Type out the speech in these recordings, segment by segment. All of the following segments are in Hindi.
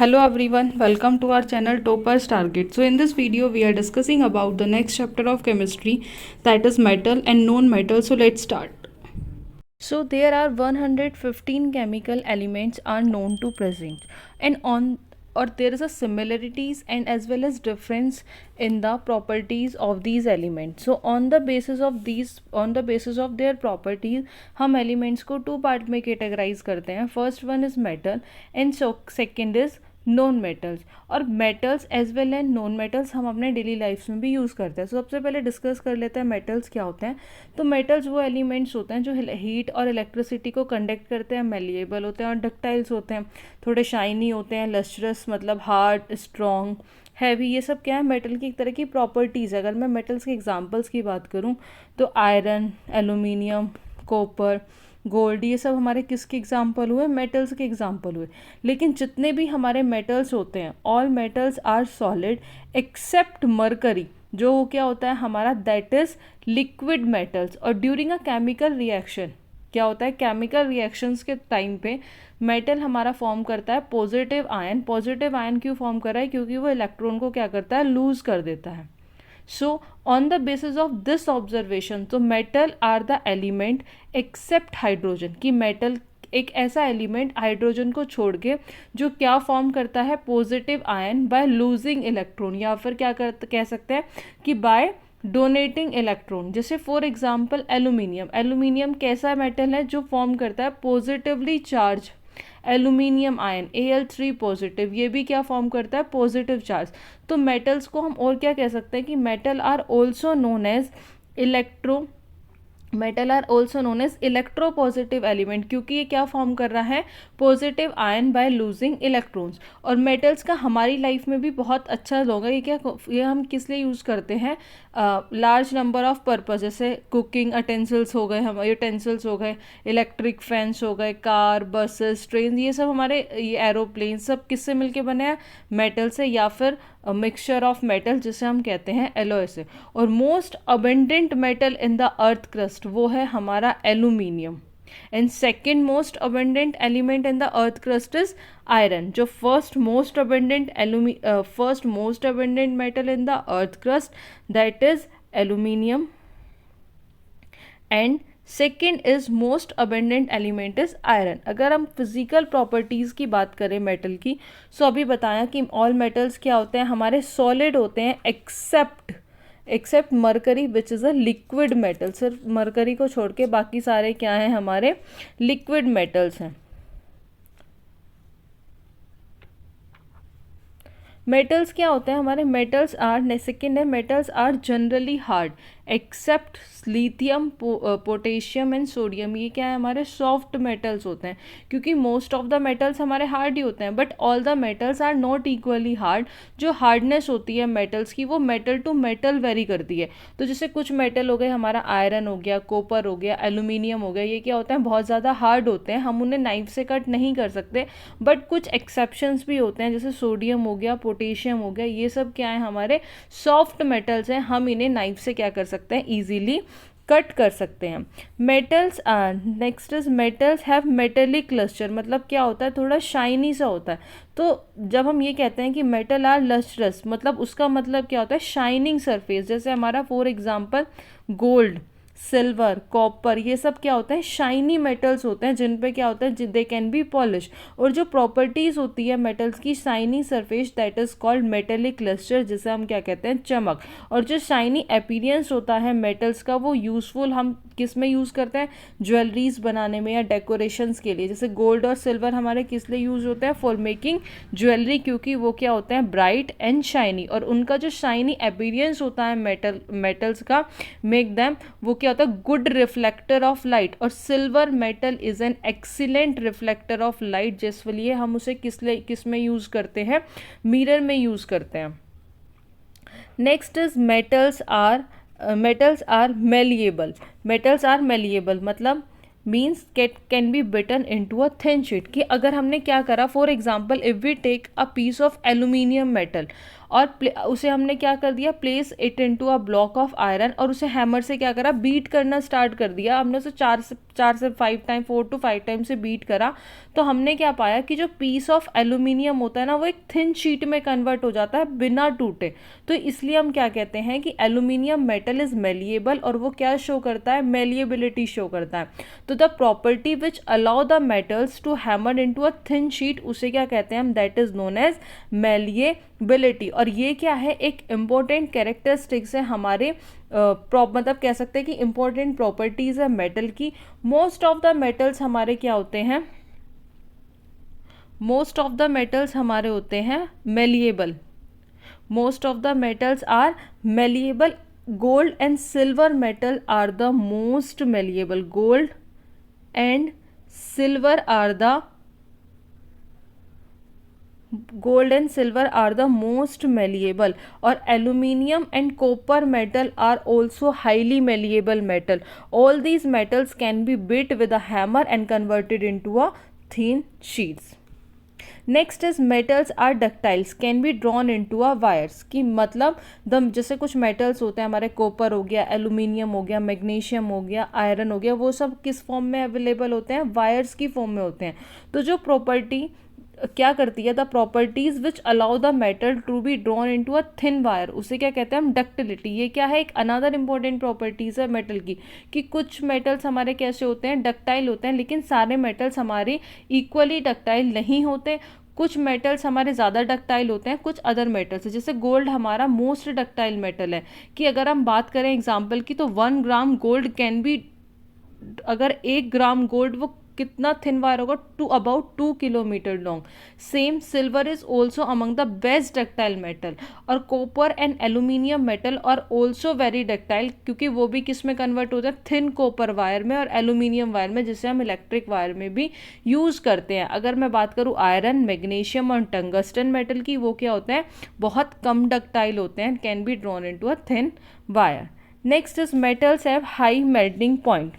Hello everyone, welcome to our channel Topaz Target. So in this video we are discussing about the next chapter of chemistry, that is metal and non-metal. So let's start. So there are 115 chemical elements are known to present, and on or there is a similarities and as well as difference in the properties of these elements. So on the basis of their properties हम elements को two part में categorize करते हैं. First one is metal and so second is non metals. और metals as well and non metals हम अपने डेली लाइफ में भी यूज़ करते हैं. तो सबसे पहले डिस्कस कर लेते हैं मेटल्स क्या होते हैं. तो मेटल्स वो एलिमेंट्स होते हैं जो हीट और इलेक्ट्रिसिटी को कंडक्ट करते हैं, मेलिएबल होते हैं और डक्टाइल्स होते हैं, थोड़े शाइनी होते हैं, लस्ट्रस मतलब हार्ड, स्ट्रॉन्ग, हैवी. ये सब क्या है, मेटल की एक तरह की प्रॉपर्टीज़. अगर मैं मेटल्स के एग्जांपल्स की बात करूँ तो आयरन, एल्यूमिनियम, कॉपर, गोल्ड, ये सब हमारे किसके एग्जाम्पल हुए, मेटल्स के एग्जाम्पल हुए. लेकिन जितने भी हमारे मेटल्स होते हैं, all metals are solid except mercury, जो क्या होता है हमारा, दैट इज लिक्विड मेटल्स. और ड्यूरिंग अ केमिकल रिएक्शन क्या होता है, केमिकल रिएक्शंस के टाइम पे मेटल हमारा फॉर्म करता है पॉजिटिव आयन. पॉजिटिव आयन क्यों फॉर्म कर रहा है, क्योंकि वो इलेक्ट्रॉन को क्या करता है, लूज कर देता है. So on the basis of this observation, तो metal are the element except hydrogen, कि metal एक ऐसा एलिमेंट हाइड्रोजन को छोड़ के जो क्या फॉर्म करता है, positive ion by losing electron, या फिर क्या कह सकते हैं कि बाय डोनेटिंग इलेक्ट्रॉन. जैसे फॉर एग्जांपल एल्यूमिनियम. एल्यूमिनियम कैसा मेटल है जो फॉर्म करता है positively charge aluminium ion Al3 positive, ये भी क्या फॉर्म करता है, पॉजिटिव चार्ज. तो मेटल्स को हम और क्या कह सकते हैं कि metal are also known as electropositive element, क्योंकि ये क्या फॉर्म कर रहा है, positive ion by losing electrons. और मेटल्स का हमारी लाइफ में भी बहुत अच्छा होगा. ये हम किस लिए यूज़ करते हैं, लार्ज नंबर ऑफ पर्पज, जैसे कुकिंग अटेंसिल्स हो गए, हमारे यूटेंसिल्स हो गए, इलेक्ट्रिक फैंस हो गए, कार, बसेस, ट्रेन, ये सब हमारे, ये एरोप्लेन सब किससे मिलके बने हैं, मेटल से, या फिर मिक्सचर ऑफ मेटल जिसे हम कहते हैं एलॉय से. और most abundant metal in the earth crust वो है हमारा aluminium. And second most abundant element in the earth crust is iron. जो first most abundant metal in the earth crust, that is aluminium. And second is most abundant element is iron. अगर हम फिजिकल प्रॉपर्टीज़ की बात करें मेटल की, सो अभी बताया कि ऑल मेटल्स क्या होते हैं, हमारे सॉलिड होते हैं except mercury which is a liquid metal. सिर्फ मरकरी को छोड़ के बाकी सारे क्या हैं, हमारे लिक्विड मेटल्स हैं. मेटल्स क्या होते हैं हमारे, मेटल्स आर, सेकेंड है, metals are generally hard except lithium, potassium and sodium. ये क्या है, हमारे सॉफ्ट मेटल्स होते हैं, क्योंकि मोस्ट ऑफ द मेटल्स हमारे हार्ड ही होते हैं. But all the metals are not equally hard. जो हार्डनेस होती है मेटल्स की वो मेटल टू मेटल वेरी करती है. तो जैसे कुछ मेटल हो गए, हमारा आयरन हो गया, कॉपर हो गया, एल्यूमिनियम हो गया, ये क्या होता है, बहुत ज़्यादा हार्ड होते हैं, हम उन्हें नाइफ से कट नहीं कर सकते. बट कुछ एक्सेप्शंस भी होते हैं, जैसे सोडियम हो गया, पोटेशियम हो गया, ये सब क्या है, हमारे सॉफ्ट मेटल्स हैं, हम इन्हें नाइफ से क्या कर सकते हैं, ईजिली कट कर सकते हैं. Metals are, next is metals have metallic cluster. मतलब क्या होता है, थोड़ा शाइनी सा होता है. तो जब हम ये कहते हैं कि मेटल आर लस्ट्रस, मतलब उसका मतलब क्या होता है, शाइनिंग सरफेस. जैसे हमारा for example gold, silver, copper, ये सब क्या होते हैं, शाइनी मेटल्स होते हैं, जिन पे क्या होता है, दे कैन बी पॉलिश. और जो प्रॉपर्टीज़ होती है मेटल्स की, shiny surface, that is called metallic cluster, जिसे हम क्या कहते हैं, चमक. और जो शाइनी अपीयरेंस होता है मेटल्स का, वो यूज़फुल हम किस में यूज़ करते हैं, ज्वेलरीज बनाने में या डेकोरेशंस के लिए. जैसे गोल्ड और सिल्वर हमारे किस लिए यूज़ होते हैं, फॉर मेकिंग ज्वेलरी, क्योंकि वो क्या होते हैं, ब्राइट एंड शाइनी. और उनका जो शाइनी अपीयरेंस होता है मेटल्स का, मेक दैम, वो क्या होता है, गुड रिफ्लेक्टर ऑफ लाइट. और silver metal is an excellent reflector of light, जिसके लिए हम उसे किस में यूज़ करते हैं, मिरर में यूज़ करते हैं. Next is metals are malleable. Metals are malleable मतलब means can be beaten into a thin sheet. कि अगर हमने क्या करा, for example if we take a piece of aluminium metal और उसे हमने क्या कर दिया, place it into a block of iron, और उसे हैमर से क्या करा, बीट करना स्टार्ट कर दिया। हमने उसे 4 से 5 टाइम, 4 to 5 टाइम से बीट करा, तो हमने क्या पाया कि जो पीस ऑफ एल्यूमिनियम होता है ना, वो एक थिन शीट में कन्वर्ट हो जाता है बिना टूटे। तो इसलिए हम क्या कहते हैं कि एल्यूमिनियम मेटल इज मेलिएबल, और वो क्या शो करता है, मेलिएबिलिटी शो करता है। तो the property which allow the metals to hammer into a thin sheet, उसे क्या कहते हैं हम, that is known as malleability. और ये क्या है, एक इंपॉर्टेंट कैरेक्टरिस्टिक्स है हमारे मतलब कह सकते हैं कि इंपॉर्टेंट प्रॉपर्टीज है मेटल की। मोस्ट ऑफ द मेटल्स हमारे क्या होते हैं, मोस्ट ऑफ द मेटल्स हमारे होते हैं malleable. Most of the metals are malleable. Gold and silver metal are the most malleable. Gold and silver are the most malleable, और aluminium and copper metal are also highly malleable metal. All these metals can be beat with a hammer and converted into a thin sheets. Next is metals are ductiles, can be drawn into a wires, कि मतलब दम जैसे कुछ मेटल्स होते हैं हमारे, कॉपर हो गया, एल्यूमिनियम हो गया, मैग्नीशियम हो गया, आयरन हो गया, वो सब किस फॉर्म में अवेलेबल होते हैं, वायर्स की फॉर्म में होते हैं। तो जो प्रॉपर्टी क्या करती है, the properties which allow the metal to be drawn into a thin wire, उसे क्या कहते हैं हम, डक्टिलिटी। ये क्या है, एक अनदर इंपॉर्टेंट प्रॉपर्टीज है मेटल की, कि कुछ मेटल्स हमारे कैसे होते हैं, डक्टाइल होते हैं, लेकिन सारे मेटल्स हमारे इक्वली डक्टाइल नहीं होते। कुछ मेटल्स हमारे ज़्यादा डक्टाइल होते हैं, कुछ अदर मेटल्स है, जैसे गोल्ड हमारा मोस्ट डक्टाइल मेटल है, कि अगर हम बात करें एग्जाम्पल की, तो 1 ग्राम गोल्ड कैन बी, अगर 1 ग्राम गोल्ड, वो कितना थिन वायर होगा, to about 2 kilometre long. Same silver is also among the best ductile metal, और copper and aluminium metal are also very ductile, क्योंकि वो भी किस में कन्वर्ट होता है, थिन कॉपर वायर में और एल्यूमिनियम वायर में, जिसे हम इलेक्ट्रिक वायर में भी यूज़ करते हैं। अगर मैं बात करूँ आयरन, मैग्नीशियम और टंगस्टन मेटल की, वो क्या होते हैं, बहुत कम डक्टाइल होते हैं, can be drawn into a thin wire. Next is metals have high melting point,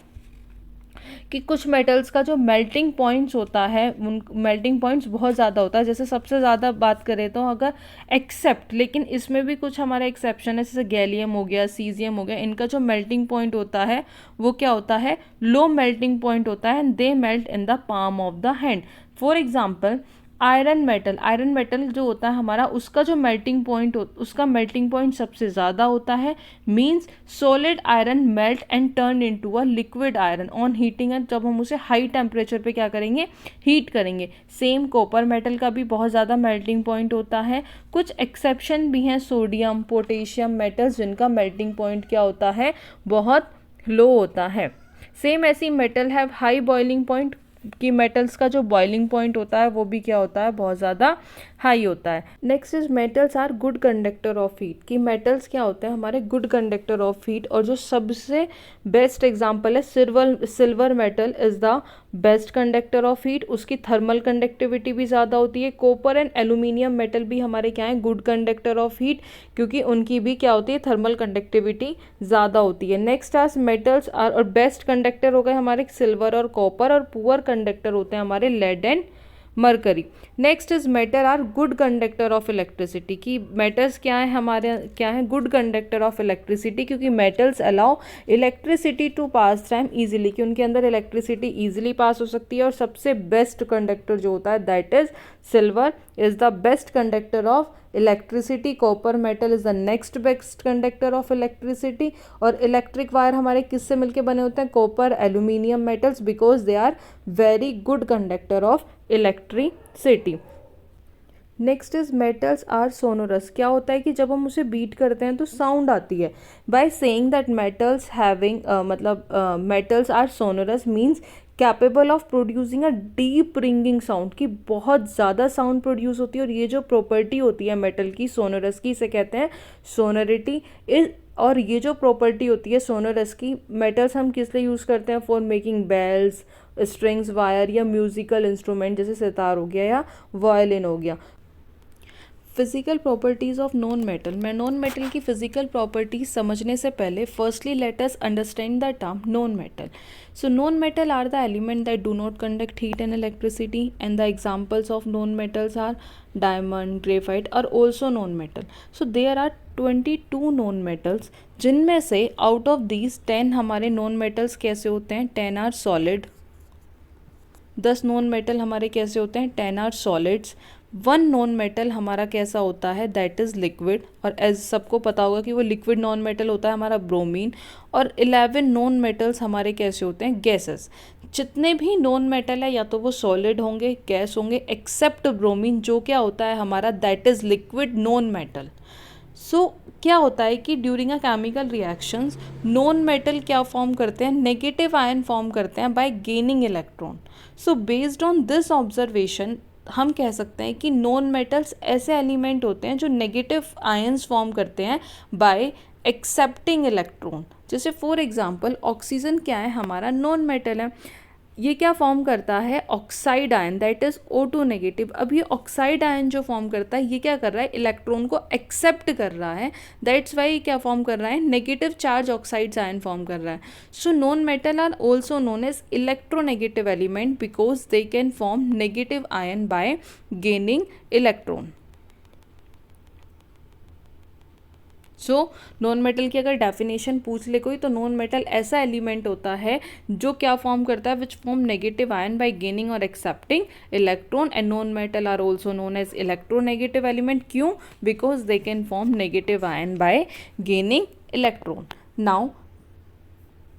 कि कुछ मेटल्स का जो मेल्टिंग पॉइंट्स होता है, उन मेल्टिंग पॉइंट्स बहुत ज़्यादा होता है। जैसे सबसे ज़्यादा बात करें तो अगर एक्सेप्ट, लेकिन इसमें भी कुछ हमारे एक्सेप्शन है, जैसे गैलियम हो गया, सीजियम हो गया, इनका जो मेल्टिंग पॉइंट होता है वो क्या होता है, लो मेल्टिंग पॉइंट होता है, and they melt in the palm of the hand. For example iron metal जो होता है हमारा, उसका जो मेल्टिंग पॉइंट उसका मेल्टिंग पॉइंट सबसे ज़्यादा होता है। Means solid iron melt and turn into a liquid iron on heating, जब हम उसे हाई टेम्परेचर पे क्या करेंगे, हीट करेंगे। सेम कॉपर मेटल का भी बहुत ज़्यादा मेल्टिंग पॉइंट होता है। कुछ एक्सेप्शन भी हैं, सोडियम, पोटेशियम मेटल्स, जिनका मेल्टिंग पॉइंट क्या होता है, बहुत लो होता है। सेम ऐसी metal have high boiling point, कि मेटल्स का जो बॉइलिंग पॉइंट होता है वो भी क्या होता है, बहुत ज़्यादा हाई होता है। Next is metals are good conductor of heat, कि मेटल्स क्या होते हैं हमारे, गुड कंडक्टर ऑफ हीट। और जो सबसे बेस्ट एग्जांपल है, silver metal is the best conductor of heat, उसकी थर्मल कंडक्टिविटी भी ज़्यादा होती है। कॉपर एंड एल्यूमिनियम मेटल भी हमारे क्या है, गुड कंडक्टर ऑफ हीट, क्योंकि उनकी भी क्या होती है, थर्मल कंडक्टिविटी ज़्यादा होती है। नेक्स्ट आज मेटल्स आर, और बेस्ट कंडक्टर हो गए हमारे सिल्वर और कॉपर, और पुअर कंडक्टर होते हैं हमारे lead and mercury. Next is metal are good conductor of electricity, की मेटल्स क्या है हमारे, क्या है, गुड कंडक्टर ऑफ इलेक्ट्रिसिटी, क्योंकि metals allow electricity to pass time easily, कि उनके अंदर इलेक्ट्रिसिटी इजीली पास हो सकती है। और सबसे बेस्ट कंडक्टर जो होता है that is silver is the best conductor of electricity. Copper metal is the next best conductor of electricity. और इलेक्ट्रिक वायर हमारे किससे मिलके बने होते हैं, copper, aluminium metals, because they are very good conductor of electricity. Next is metals are sonorous, क्या होता है कि जब हम उसे बीट करते हैं तो साउंड आती है। By saying that metals having metals are sonorous means capable of producing a deep ringing sound, की बहुत ज़्यादा साउंड प्रोड्यूस होती है। और ये जो प्रॉपर्टी होती है मेटल की, सोनोरस की, इसे कहते हैं सोनोरिटी। और ये जो प्रॉपर्टी होती है सोनोरस की, मेटल्स हम किस लिए यूज़ करते हैं, for making bells, strings, wire, या म्यूजिकल इंस्ट्रूमेंट जैसे सितार हो गया या वायलिन हो गया। Physical properties of non metal. मैं नॉन मेटल की फिजिकल प्रॉपर्टीज समझने से पहले firstly let us understand the term non metal. So non metal are the element that do not conduct heat and electricity and the examples of non metals are diamond, graphite are also non metal. So there are 22 non metals, जिनमें से आउट ऑफ दीज 10 हमारे नॉन मेटल्स कैसे होते हैं, 10 आर सॉलिड। 10 नॉन मेटल हमारे कैसे होते हैं, 10 आर सॉलिड्स। 1 नॉन मेटल हमारा कैसा होता है, दैट इज़ लिक्विड, और एज सबको पता होगा कि वो लिक्विड नॉन मेटल होता है हमारा ब्रोमीन। और 11 नॉन मेटल्स हमारे कैसे होते हैं, गैसेस। जितने भी नॉन मेटल है या तो वो सॉलिड होंगे, गैस होंगे, एक्सेप्ट ब्रोमीन जो क्या होता है हमारा, that is liquid non metal. So क्या होता है कि during a chemical reactions non metal क्या फॉर्म करते हैं, नेगेटिव आयन फॉर्म करते हैं by gaining electron. So based on this observation हम कह सकते हैं कि नॉन मेटल्स ऐसे एलिमेंट होते हैं जो नेगेटिव आयंस फॉर्म करते हैं बाय एक्सेप्टिंग इलेक्ट्रॉन। जैसे फॉर एग्जांपल ऑक्सीजन क्या है, हमारा नॉन मेटल है, ये क्या फॉर्म करता है, oxide ion, that is O2 negative. अब ये ऑक्साइड आयन जो फॉर्म करता है ये क्या कर रहा है, इलेक्ट्रॉन को एक्सेप्ट कर रहा है, दैट्स वाई क्या फॉर्म कर रहा है, negative charge oxides ion form कर रहा है। So non metal are also known as electronegative element because they can form negative ion by gaining electron. So non metal की अगर डेफिनेशन पूछ ले कोई, तो नॉन मेटल ऐसा एलिमेंट होता है जो क्या फॉर्म करता है, which form negative ion by gaining और accepting electron. And non metal are also known as electronegative element, क्यों, because they can form negative ion by gaining electron.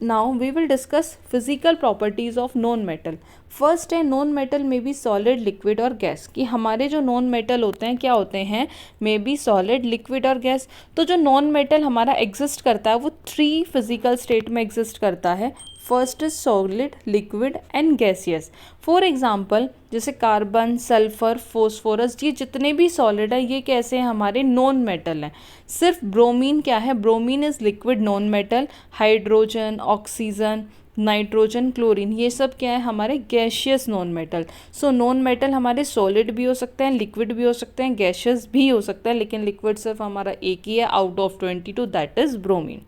Now we will discuss physical properties of non-metal. First है नॉन मेटल में बी सॉलिड, लिक्विड और गैस। कि हमारे जो नॉन मेटल होते हैं क्या होते हैं, मे बी सॉलिड, लिक्विड और गैस। तो जो नॉन मेटल हमारा एग्जिस्ट करता है वो 3 फिजिकल स्टेट में एग्जिस्ट करता है। First is solid, liquid and gaseous. For example जैसे कार्बन, सल्फर, फोस्फोरस, ये जितने भी सॉलिड है ये कैसे हैं, हमारे नॉन मेटल हैं। सिर्फ ब्रोमीन क्या है, bromine is liquid non metal. Hydrogen, oxygen, nitrogen, chlorine, ये सब क्या है हमारे gaseous non metal. So non metal हमारे सॉलिड भी हो सकते हैं, लिक्विड भी हो सकते हैं, गैशियस भी हो सकता है, लेकिन लिक्विड सिर्फ हमारा एक ही है out of 22, that is bromine.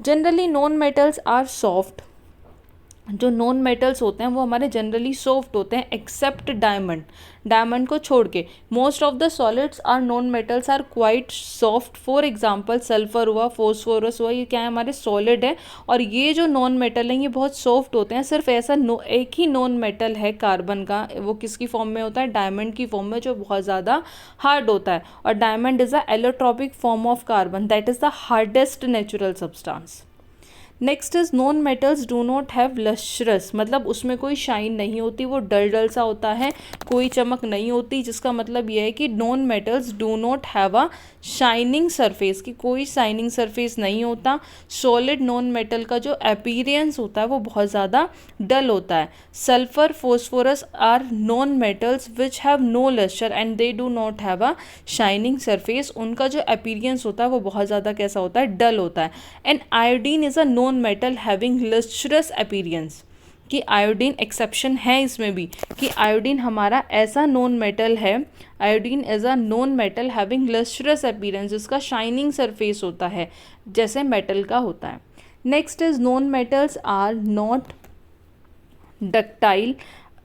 Generally non metals are soft. जो नॉन मेटल्स होते हैं वो हमारे जनरली सॉफ्ट होते हैं एक्सेप्ट डायमंड, डायमंड को छोड़ के। Most of the solids are non metals are quite soft. For example sulphur हुआ, फोस्फोरस हुआ, ये क्या है हमारे सॉलिड है। और ये जो नॉन मेटल हैं ये बहुत सॉफ्ट होते हैं। सिर्फ ऐसा एक ही नॉन मेटल है कार्बन का, वो किसकी फॉर्म में होता है, डायमंड की फॉर्म में, जो बहुत ज़्यादा हार्ड होता है। और diamond is a allotropic form of carbon, that is the hardest natural substance. Next is non metals do not have lustrous, मतलब उसमें कोई शाइन नहीं होती, वो डल डल सा होता है, कोई चमक नहीं होती। जिसका मतलब यह है कि non metals do not have a shining surface, की कोई शाइनिंग सरफेस नहीं होता। सॉलिड नॉन मेटल का जो अपीयरेंस होता है वो बहुत ज़्यादा डल होता है। Sulphur, phosphorus are non metals which have no lustre and they do not have a shining surface, उनका जो अपीयरेंस होता है वो बहुत ज़्यादा कैसा होता है, डल होता है। And iodine is a non metal having lustrous appearance, कि आयोडीन एक्सेप्शन है इसमें भी, कि आयोडीन हमारा ऐसा नॉन मेटल है, iodine is a non metal having lustrous appearance, जिसका शाइनिंग सरफेस होता है जैसे मेटल का होता है। Next is non metals are not ductile,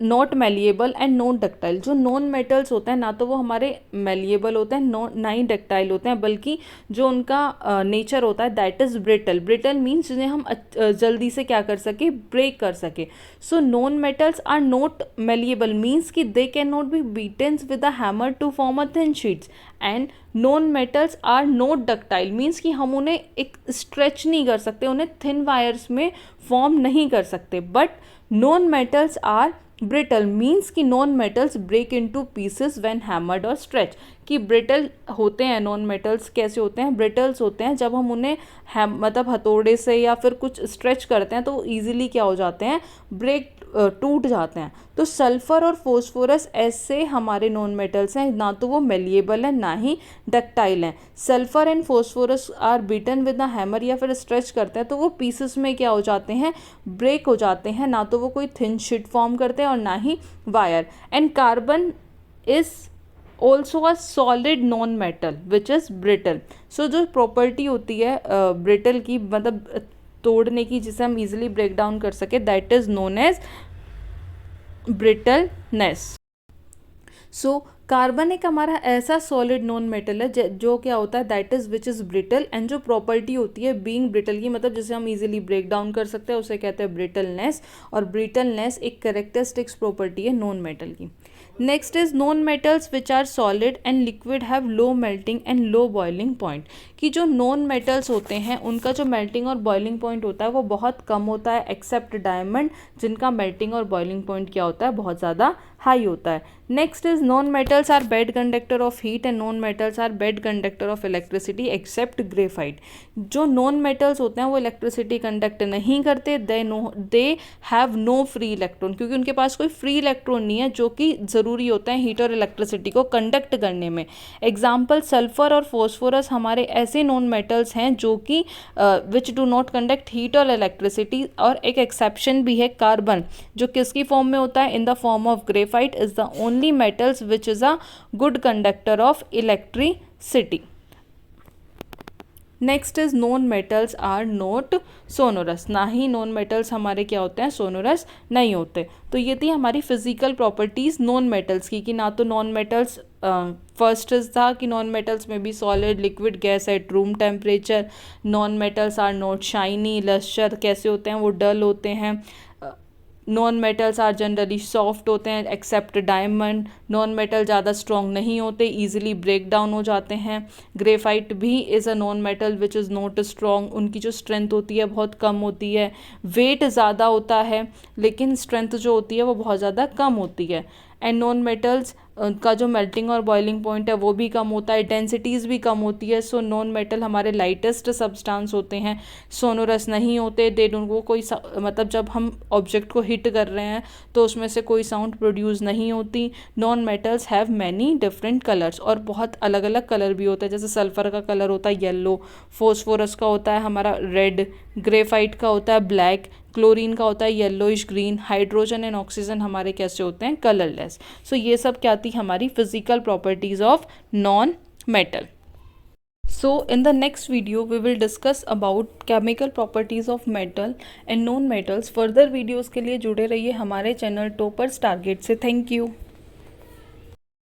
not malleable and not ductile. जो नॉन मेटल्स होते हैं ना तो वो हमारे मेलिएबल होते हैं, ना ही डक्टाइल होते हैं, बल्कि जो उनका नेचर होता है that is brittle. Brittle means जिन्हें हम जल्दी से क्या कर सके, ब्रेक कर सके। So non metals are not malleable means कि they can not be beaten with a hammer to form a thin sheets. And non metals are not ductile means कि हम उन्हें एक स्ट्रेच नहीं कर सकते, उन्हें थिन वायर्स में फॉर्म नहीं कर सकते। But non metals are brittle means कि non metals break into pieces when hammered और स्ट्रेच, कि ब्रिटल होते हैं नॉन मेटल्स। कैसे होते हैं, ब्रिटल्स होते हैं जब हम उन्हें मतलब हथौड़े से या फिर कुछ स्ट्रेच करते हैं तो ईजिली क्या हो जाते हैं, ब्रेक टूट जाते हैं। तो सल्फर और फोस्फोरस ऐसे हमारे नॉन मेटल्स हैं, ना तो वो मेलिएबल हैं ना ही डक्टाइल हैं। Sulphur and phosphorus are beaten with a hammer या फिर स्ट्रेच करते हैं तो वो पीसेस में क्या हो जाते हैं, ब्रेक हो जाते हैं, ना तो वो कोई थिन शीट फॉर्म करते हैं और ना ही wire. And carbon is also a solid non metal which is brittle. So जो प्रॉपर्टी होती है ब्रिटल की, मतलब तोड़ने की, जिसे हम इजिली ब्रेक डाउन कर सके, that is known as brittleness. So carbon एक हमारा ऐसा सॉलिड नॉन मेटल है जो क्या होता है, that is which is brittle. And जो प्रॉपर्टी होती है बीइंग ब्रिटल की, मतलब जिसे हम इजीली ब्रेक डाउन कर सकते हैं, उसे कहते हैं ब्रिटलनेस. और ब्रिटलनेस एक कैरेक्टरिस्टिक्स प्रॉपर्टी है नॉन मेटल की. Next is non metals which are solid and liquid have low melting and low boiling point. कि जो नॉन मेटल्स होते हैं उनका जो मेल्टिंग और बॉइलिंग पॉइंट होता है वो बहुत कम होता है, एक्सेप्ट डायमंड, जिनका मेल्टिंग और बॉइलिंग पॉइंट क्या होता है, बहुत ज़्यादा हाई होता है. Next is non metals are bad conductor of heat and non metals are bad conductor of electricity except graphite. जो नॉन मेटल्स होते हैं वो इलेक्ट्रिसिटी कंडक्ट नहीं करते, they have no free electron, क्योंकि उनके पास कोई फ्री इलेक्ट्रॉन नहीं है जो कि ज़रूरी होता है हीट और इलेक्ट्रिसिटी को कंडक्ट करने में. एग्जाम्पल सल्फर और फॉस्फोरस हमारे ऐसे नॉन मेटल्स हैं जो कि which do not conduct heat और इलेक्ट्रिसिटी. और एक एक्सेप्शन भी है कार्बन, जो किसकी फॉर्म में होता है, in the form of graphite is the only metals which is a good conductor of electricity. Next is non metals are not sonorous. ना ही नॉन मेटल्स हमारे क्या होते हैं, सोनोरस नहीं होते. तो ये थी हमारी फिजिकल प्रॉपर्टीज़ नॉन मेटल्स की, कि ना तो नॉन मेटल्स, फर्स्ट था कि नॉन मेटल्स में भी solid, liquid, gas at room temperature. Non metals are not shiny, lustre कैसे होते हैं, वो डल होते हैं. Non metals are generally soft होते हैं एक्सेप्ट डायमंड. नॉन मेटल ज़्यादा स्ट्रॉन्ग नहीं होते, ईजिली ब्रेक डाउन हो जाते हैं. ग्रेफाइट भी is a non metal which is not strong. उनकी जो स्ट्रेंथ होती है बहुत कम होती है. वेट ज़्यादा होता है लेकिन स्ट्रेंथ जो होती है वो बहुत ज़्यादा कम होती है. एंड नॉन मेटल्स का जो मेल्टिंग और बॉइलिंग पॉइंट है वो भी कम होता है, डेंसिटीज़ भी कम होती है. सो नॉन मेटल हमारे लाइटेस्ट सब्सटेंस होते हैं, सोनोरस नहीं होते. दे डोंट, वो कोई मतलब जब हम ऑब्जेक्ट को हिट कर रहे हैं तो उसमें से कोई साउंड प्रोड्यूस नहीं होती. Non metals have many different colours, और बहुत अलग अलग कलर भी होते हैं. जैसे सल्फर का कलर होता है येलो, फॉस्फोरस का होता है हमारा रेड, ग्रेफाइट का होता है ब्लैक, क्लोरीन का होता है yellowish green, hydrogen and oxygen हमारे कैसे होते हैं, कलरलेस. सो ये सब क्या थी हमारी physical properties of non metal. So in the next video we will discuss about chemical properties of metal and non metals. Further videos के लिए जुड़े रहिए हमारे चैनल टॉपर्स टारगेट से. Thank you.